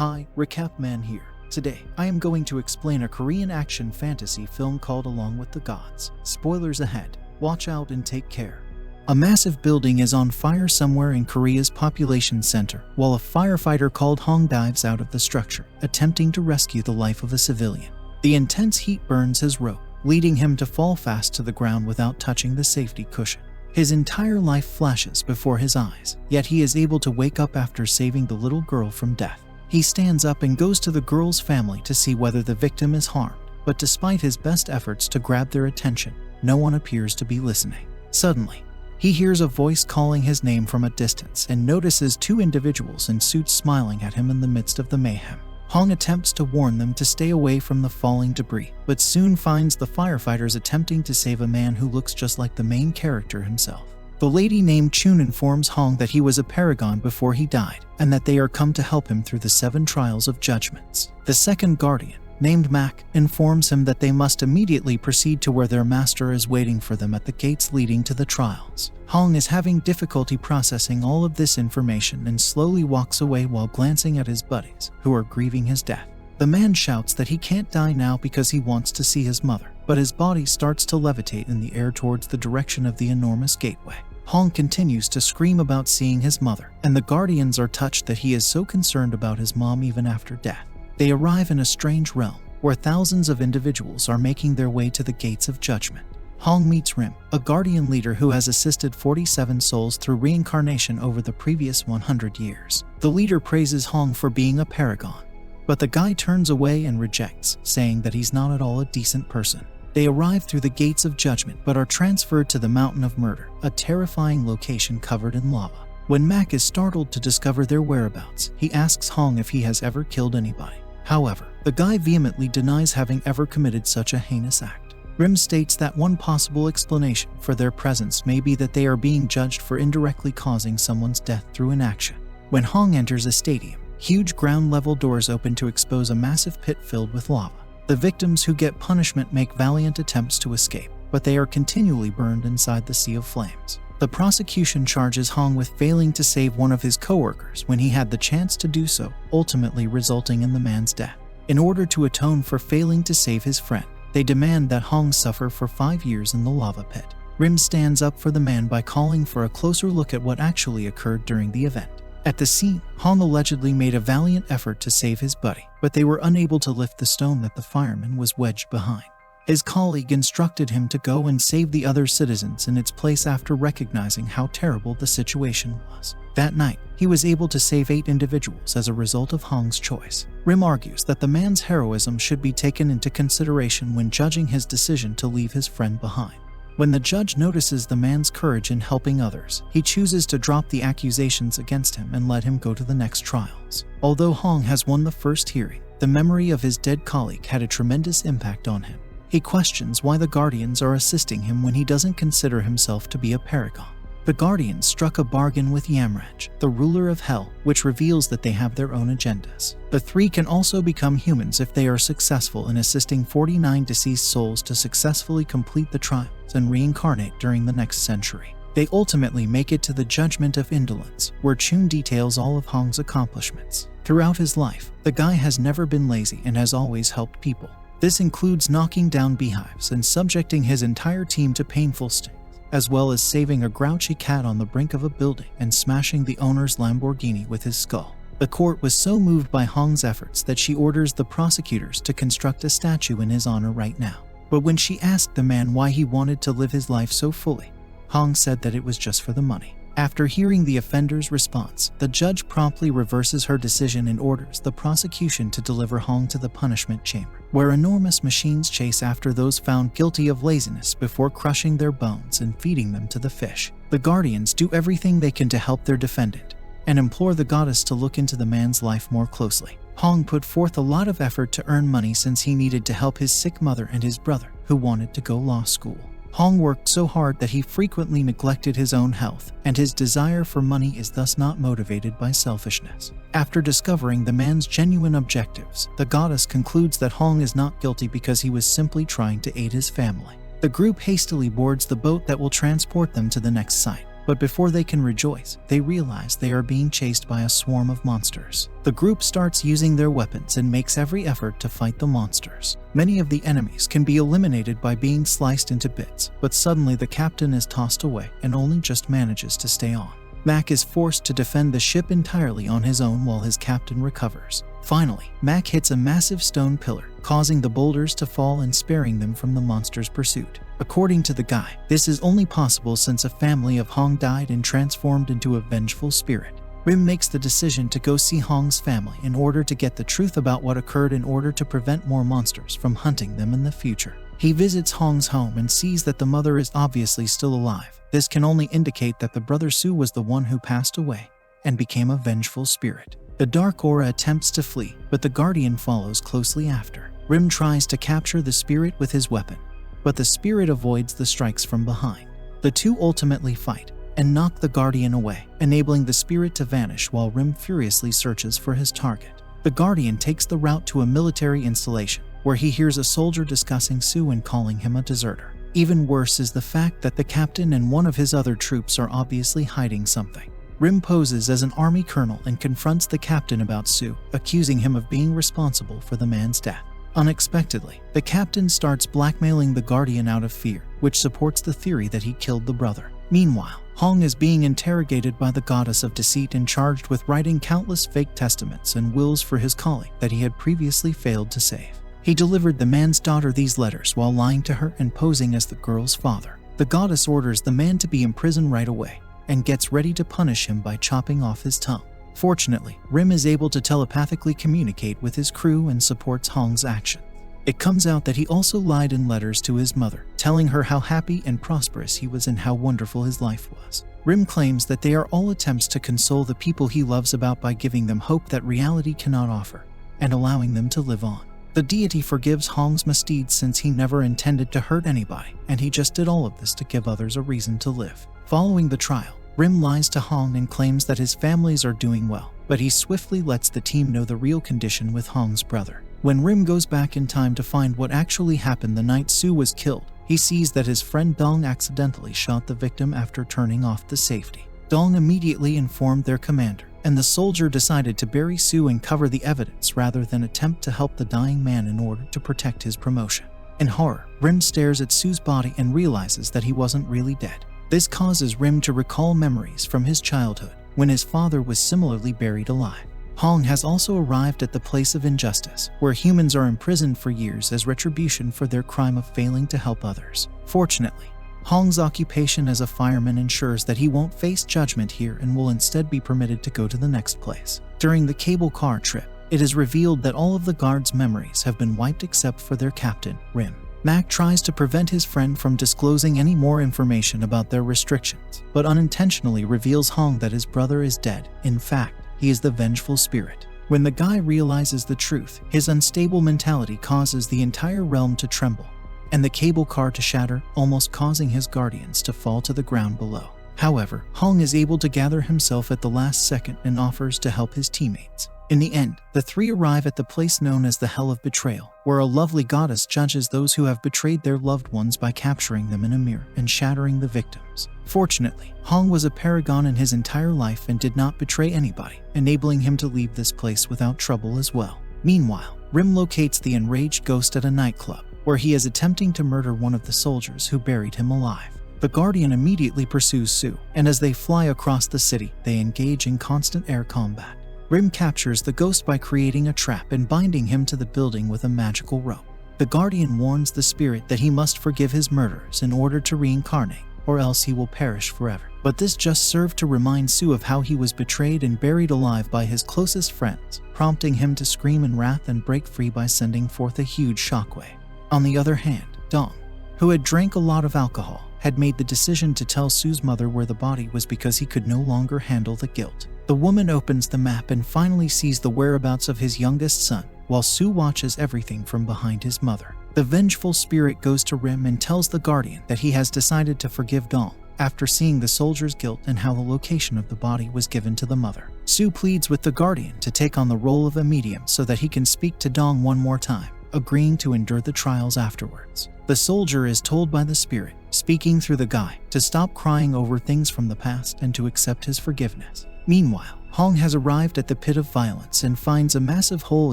Hi, Recap Man here. Today, I am going to explain a Korean action fantasy film called Along with the Gods. Spoilers ahead. Watch out and take care. A massive building is on fire somewhere in Korea's population center, while a firefighter called Hong dives out of the structure, attempting to rescue the life of a civilian. The intense heat burns his rope, leading him to fall fast to the ground without touching the safety cushion. His entire life flashes before his eyes, yet he is able to wake up after saving the little girl from death. He stands up and goes to the girl's family to see whether the victim is harmed, but despite his best efforts to grab their attention, no one appears to be listening. Suddenly, he hears a voice calling his name from a distance and notices two individuals in suits smiling at him in the midst of the mayhem. Hong attempts to warn them to stay away from the falling debris, but soon finds the firefighters attempting to save a man who looks just like the main character himself. The lady named Chun informs Hong that he was a paragon before he died, and that they are come to help him through the 7 trials of judgments. The second guardian, named Mak, informs him that they must immediately proceed to where their master is waiting for them at the gates leading to the trials. Hong is having difficulty processing all of this information and slowly walks away while glancing at his buddies, who are grieving his death. The man shouts that he can't die now because he wants to see his mother, but his body starts to levitate in the air towards the direction of the enormous gateway. Hong continues to scream about seeing his mother, and the guardians are touched that he is so concerned about his mom even after death. They arrive in a strange realm, where thousands of individuals are making their way to the gates of judgment. Hong meets Rim, a guardian leader who has assisted 47 souls through reincarnation over the previous 100 years. The leader praises Hong for being a paragon, but the guy turns away and rejects, saying that he's not at all a decent person. They arrive through the gates of judgment but are transferred to the Mountain of Murder, a terrifying location covered in lava. When Mak is startled to discover their whereabouts, he asks Hong if he has ever killed anybody. However, the guy vehemently denies having ever committed such a heinous act. Rim states that one possible explanation for their presence may be that they are being judged for indirectly causing someone's death through inaction. When Hong enters a stadium, huge ground-level doors open to expose a massive pit filled with lava. The victims who get punishment make valiant attempts to escape, but they are continually burned inside the sea of flames. The prosecution charges Hong with failing to save one of his co-workers when he had the chance to do so, ultimately resulting in the man's death. In order to atone for failing to save his friend, they demand that Hong suffer for 5 years in the lava pit. Rim stands up for the man by calling for a closer look at what actually occurred during the event. At the scene, Hong allegedly made a valiant effort to save his buddy, but they were unable to lift the stone that the fireman was wedged behind. His colleague instructed him to go and save the other citizens in its place after recognizing how terrible the situation was. That night, he was able to save 8 individuals as a result of Hong's choice. Rim argues that the man's heroism should be taken into consideration when judging his decision to leave his friend behind. When the judge notices the man's courage in helping others, he chooses to drop the accusations against him and let him go to the next trials. Although Hong has won the first hearing, the memory of his dead colleague had a tremendous impact on him. He questions why the Guardians are assisting him when he doesn't consider himself to be a paragon. The Guardians struck a bargain with Yamraj, the ruler of Hell, which reveals that they have their own agendas. The 3 can also become humans if they are successful in assisting 49 deceased souls to successfully complete the trials and reincarnate during the next century. They ultimately make it to the Judgment of Indolence, where Chun details all of Hong's accomplishments. Throughout his life, the guy has never been lazy and has always helped people. This includes knocking down beehives and subjecting his entire team to painful stings, as well as saving a grouchy cat on the brink of a building and smashing the owner's Lamborghini with his skull. The court was so moved by Hong's efforts that she orders the prosecutors to construct a statue in his honor right now. But when she asked the man why he wanted to live his life so fully, Hong said that it was just for the money. After hearing the offender's response, the judge promptly reverses her decision and orders the prosecution to deliver Hong to the punishment chamber, where enormous machines chase after those found guilty of laziness before crushing their bones and feeding them to the fish. The Guardians do everything they can to help their defendant, and implore the goddess to look into the man's life more closely. Hong put forth a lot of effort to earn money since he needed to help his sick mother and his brother, who wanted to go law school. Hong worked so hard that he frequently neglected his own health, and his desire for money is thus not motivated by selfishness. After discovering the man's genuine objectives, the goddess concludes that Hong is not guilty because he was simply trying to aid his family. The group hastily boards the boat that will transport them to the next site. But before they can rejoice, they realize they are being chased by a swarm of monsters. The group starts using their weapons and makes every effort to fight the monsters. Many of the enemies can be eliminated by being sliced into bits, but suddenly the captain is tossed away and only just manages to stay on. Mac is forced to defend the ship entirely on his own while his captain recovers. Finally, Mac hits a massive stone pillar, causing the boulders to fall and sparing them from the monster's pursuit. According to the guy, this is only possible since a family of Hong died and transformed into a vengeful spirit. Rim makes the decision to go see Hong's family in order to get the truth about what occurred in order to prevent more monsters from hunting them in the future. He visits Hong's home and sees that the mother is obviously still alive. This can only indicate that the brother Su was the one who passed away and became a vengeful spirit. The Dark Aura attempts to flee, but the Guardian follows closely after. Rim tries to capture the spirit with his weapon, but the spirit avoids the strikes from behind. The two ultimately fight and knock the Guardian away, enabling the spirit to vanish while Rim furiously searches for his target. The Guardian takes the route to a military installation, where he hears a soldier discussing Su and calling him a deserter. Even worse is the fact that the captain and one of his other troops are obviously hiding something. Rim poses as an army colonel and confronts the captain about Su, accusing him of being responsible for the man's death. Unexpectedly, the captain starts blackmailing the Guardian out of fear, which supports the theory that he killed the brother. Meanwhile, Hong is being interrogated by the goddess of deceit and charged with writing countless fake testaments and wills for his colleague that he had previously failed to save. He delivered the man's daughter these letters while lying to her and posing as the girl's father. The goddess orders the man to be imprisoned right away and gets ready to punish him by chopping off his tongue. Fortunately, Rim is able to telepathically communicate with his crew and supports Hong's action. It comes out that he also lied in letters to his mother, telling her how happy and prosperous he was and how wonderful his life was. Rim claims that they are all attempts to console the people he loves about by giving them hope that reality cannot offer, and allowing them to live on. The deity forgives Hong's misdeeds since he never intended to hurt anybody, and he just did all of this to give others a reason to live. Following the trial, Rim lies to Hong and claims that his families are doing well, but he swiftly lets the team know the real condition with Hong's brother. When Rim goes back in time to find what actually happened the night Su was killed, he sees that his friend Dong accidentally shot the victim after turning off the safety. Dong immediately informed their commander, and the soldier decided to bury Su and cover the evidence rather than attempt to help the dying man in order to protect his promotion. In horror, Rim stares at Su's body and realizes that he wasn't really dead. This causes Rim to recall memories from his childhood, when his father was similarly buried alive. Hong has also arrived at the place of injustice, where humans are imprisoned for years as retribution for their crime of failing to help others. Fortunately, Hong's occupation as a fireman ensures that he won't face judgment here and will instead be permitted to go to the next place. During the cable car trip, it is revealed that all of the guards' memories have been wiped except for their captain, Rim. Mac tries to prevent his friend from disclosing any more information about their restrictions, but unintentionally reveals Hong that his brother is dead. In fact, he is the vengeful spirit. When the guy realizes the truth, his unstable mentality causes the entire realm to tremble, and the cable car to shatter, almost causing his guardians to fall to the ground below. However, Hong is able to gather himself at the last second and offers to help his teammates. In the end, the three arrive at the place known as the Hell of Betrayal, where a lovely goddess judges those who have betrayed their loved ones by capturing them in a mirror and shattering the victims. Fortunately, Hong was a paragon in his entire life and did not betray anybody, enabling him to leave this place without trouble as well. Meanwhile, Rim locates the enraged ghost at a nightclub, where he is attempting to murder one of the soldiers who buried him alive. The Guardian immediately pursues Su, and as they fly across the city, they engage in constant air combat. Rim captures the ghost by creating a trap and binding him to the building with a magical rope. The Guardian warns the spirit that he must forgive his murderers in order to reincarnate, or else he will perish forever. But this just served to remind Su of how he was betrayed and buried alive by his closest friends, prompting him to scream in wrath and break free by sending forth a huge shockwave. On the other hand, Dong, who had drank a lot of alcohol, had made the decision to tell Su's mother where the body was because he could no longer handle the guilt. The woman opens the map and finally sees the whereabouts of his youngest son, while Su watches everything from behind his mother. The vengeful spirit goes to Rim and tells the Guardian that he has decided to forgive Dong after seeing the soldier's guilt and how the location of the body was given to the mother. Su pleads with the Guardian to take on the role of a medium so that he can speak to Dong one more time, agreeing to endure the trials afterwards. The soldier is told by the spirit, speaking through the guy, to stop crying over things from the past and to accept his forgiveness. Meanwhile, Hong has arrived at the pit of violence and finds a massive hole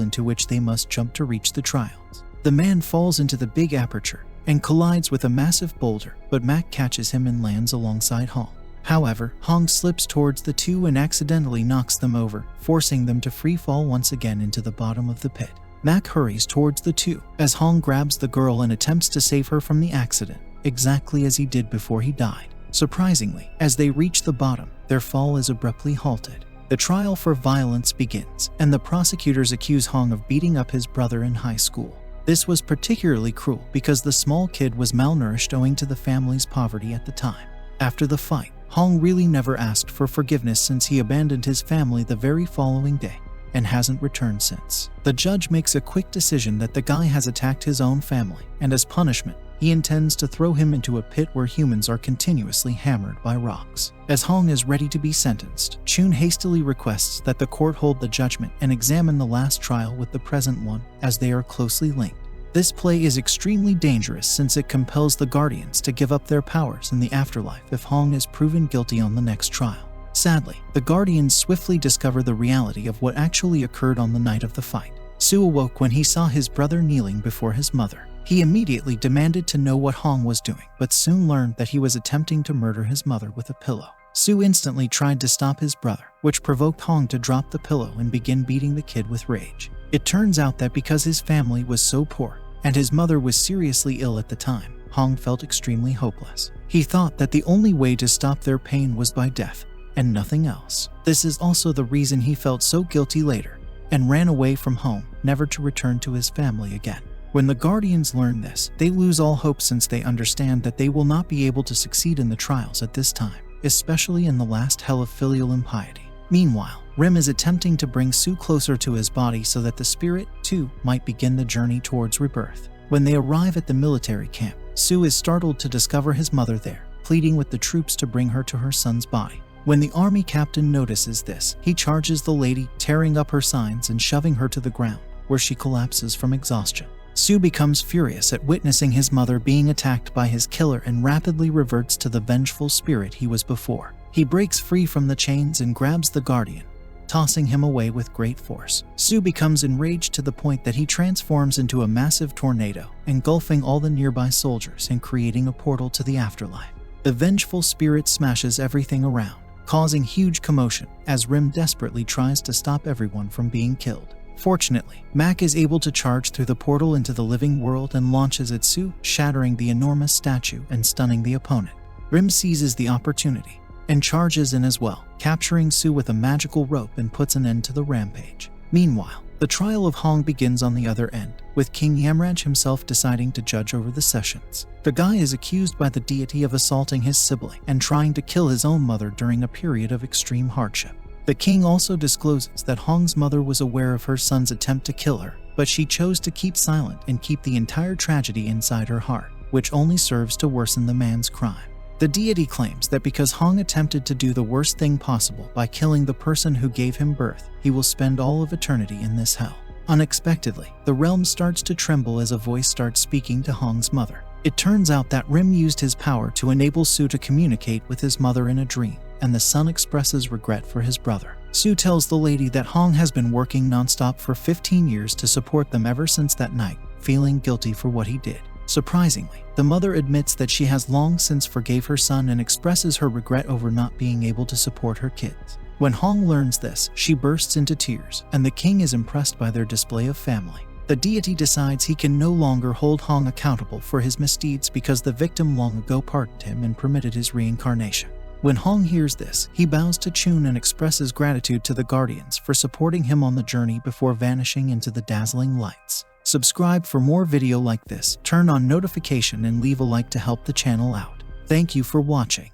into which they must jump to reach the trials. The man falls into the big aperture and collides with a massive boulder, but Mac catches him and lands alongside Hong. However, Hong slips towards the two and accidentally knocks them over, forcing them to free fall once again into the bottom of the pit. Mac hurries towards the two as Hong grabs the girl and attempts to save her from the accident, exactly as he did before he died. Surprisingly, as they reach the bottom, their fall is abruptly halted. The trial for violence begins, and the prosecutors accuse Hong of beating up his brother in high school. This was particularly cruel because the small kid was malnourished owing to the family's poverty at the time. After the fight, Hong really never asked for forgiveness since he abandoned his family the very following day and hasn't returned since. The judge makes a quick decision that the guy has attacked his own family, and as punishment, he intends to throw him into a pit where humans are continuously hammered by rocks. As Hong is ready to be sentenced, Chun hastily requests that the court hold the judgment and examine the last trial with the present one, as they are closely linked. This play is extremely dangerous since it compels the Guardians to give up their powers in the afterlife if Hong is proven guilty on the next trial. Sadly, the Guardians swiftly discover the reality of what actually occurred on the night of the fight. Su awoke when he saw his brother kneeling before his mother. He immediately demanded to know what Hong was doing, but soon learned that he was attempting to murder his mother with a pillow. Su instantly tried to stop his brother, which provoked Hong to drop the pillow and begin beating the kid with rage. It turns out that because his family was so poor, and his mother was seriously ill at the time, Hong felt extremely hopeless. He thought that the only way to stop their pain was by death, and nothing else. This is also the reason he felt so guilty later, and ran away from home, never to return to his family again. When the Guardians learn this, they lose all hope since they understand that they will not be able to succeed in the trials at this time, especially in the last hell of filial impiety. Meanwhile, Rim is attempting to bring Su closer to his body so that the spirit, too, might begin the journey towards rebirth. When they arrive at the military camp, Su is startled to discover his mother there, pleading with the troops to bring her to her son's body. When the army captain notices this, he charges the lady, tearing up her signs and shoving her to the ground, where she collapses from exhaustion. Su becomes furious at witnessing his mother being attacked by his killer and rapidly reverts to the vengeful spirit he was before. He breaks free from the chains and grabs the Guardian, tossing him away with great force. Su becomes enraged to the point that he transforms into a massive tornado, engulfing all the nearby soldiers and creating a portal to the afterlife. The vengeful spirit smashes everything around, causing huge commotion as Rim desperately tries to stop everyone from being killed. Fortunately, Mac is able to charge through the portal into the living world and launches at Su, shattering the enormous statue and stunning the opponent. Rim seizes the opportunity and charges in as well, capturing Su with a magical rope and puts an end to the rampage. Meanwhile, the trial of Hong begins on the other end, with King Yamraj himself deciding to judge over the sessions. The guy is accused by the deity of assaulting his sibling and trying to kill his own mother during a period of extreme hardship. The king also discloses that Hong's mother was aware of her son's attempt to kill her, but she chose to keep silent and keep the entire tragedy inside her heart, which only serves to worsen the man's crime. The deity claims that because Hong attempted to do the worst thing possible by killing the person who gave him birth, he will spend all of eternity in this hell. Unexpectedly, the realm starts to tremble as a voice starts speaking to Hong's mother. It turns out that Rim used his power to enable Su to communicate with his mother in a dream, and the son expresses regret for his brother. Su tells the lady that Hong has been working nonstop for 15 years to support them ever since that night, feeling guilty for what he did. Surprisingly, the mother admits that she has long since forgave her son and expresses her regret over not being able to support her kids. When Hong learns this, she bursts into tears, and the king is impressed by their display of family. The deity decides he can no longer hold Hong accountable for his misdeeds because the victim long ago pardoned him and permitted his reincarnation. When Hong hears this, he bows to Chun and expresses gratitude to the Guardians for supporting him on the journey before vanishing into the dazzling lights. Subscribe for more video like this, turn on notification and leave a like to help the channel out. Thank you for watching.